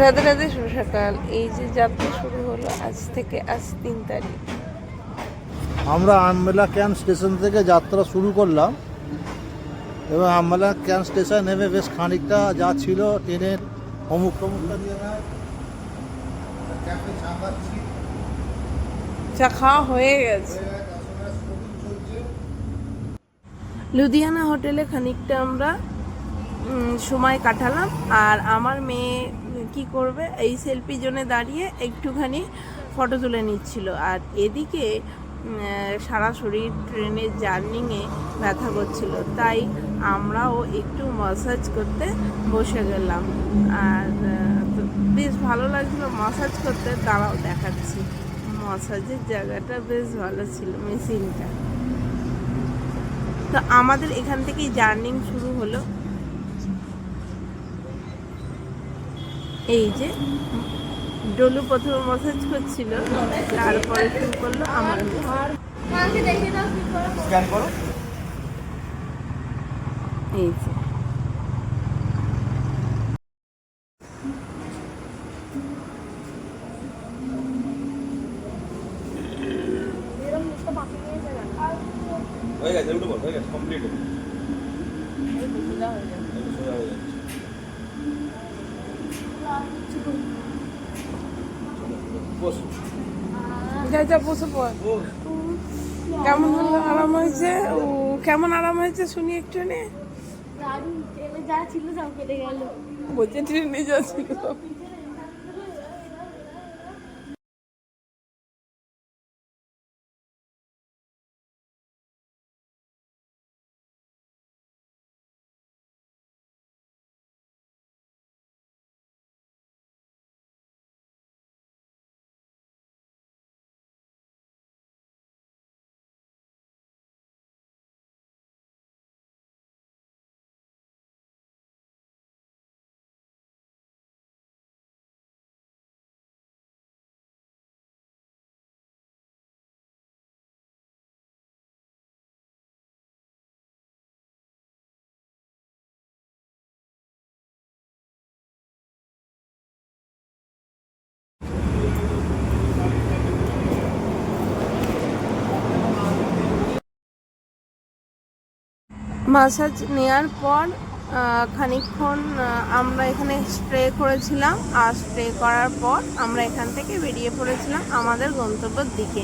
রাধে রাধে, শুভ সকাল। এই যে যাত্রা শুরু হলো আজ থেকে, আজ 3 তারিখ। আমরা আমবেলা ক্যাম্প স্টেশন থেকে যাত্রা শুরু করলাম এবং আমবেলা ক্যাম্প স্টেশন নেমে বেশ খানিকটা যা ছিল ট্রেনের অমুক টমুকটা দিয়ে নেয় ক্যাম্পে চাপাচ্ছি। চা খাওয়া হয়ে গেছে। লুধিয়ানা হোটেলে খানিকটা আমরা সময় কাটালাম। আর আমার মেয়ে কি করবে, এই সেলফি জোনে দাঁড়িয়ে একটুখানি ফটো তুলে নিচ্ছিল। আর এদিকে সারা শরীর ট্রেনের জার্নিংয়ে ব্যথা করছিল, তাই আমরাও একটু ম্যাসাজ করতে বসে গেলাম। আর বেশ ভালো লাগছিল ম্যাসাজ করতে। দাঁড়াও দেখাচ্ছি, ম্যাসাজের জায়গাটা বেশ ভালো ছিল, মেশিনটা। তো আমাদের এখান থেকেই জার্নি শুরু হলো। এই যে ডলু প্রথমে ম্যাসাজ করছিল, তারপরে শুরু করলো আমার এই যে হয়ে গেছে, উঠে বল, হয়ে গেছে, কমপ্লিট হয়ে গেছে। বস। যা যা বসে পড়। কেমন হলো, আরাম হয়েছে? ও কেমন আরাম হয়েছে শুনি একটু নে। দারুণ, ট্রেনে যা ছিল সব কেটে গেল। বলছে ট্রেনে যাচ্ছিল। ম্যাসাজ নেওয়ার পর খানিকক্ষণ আমরা এখানে স্প্রে করেছিলাম। আর স্প্রে করার পর আমরা এখান থেকে বেরিয়ে পড়েছিলাম আমাদের গন্তব্যের দিকে।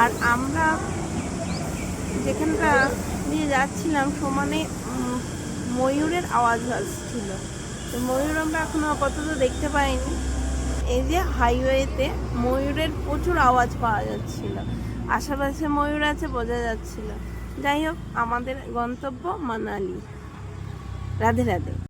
আর আমরা যেখানটা দিয়ে যাচ্ছিলাম সমানে ময়ূরের আওয়াজ আসছিল। তো ময়ূর আমরা এখনো আপাতত দেখতে পাইনি। এই যে হাইওয়েতে ময়ূরের প্রচুর আওয়াজ পাওয়া যাচ্ছিল, আশেপাশে ময়ূর আছে বোঝা যাচ্ছিল। যাই হোক, আমাদের গন্তব্য মানালি। রাধে রাধে।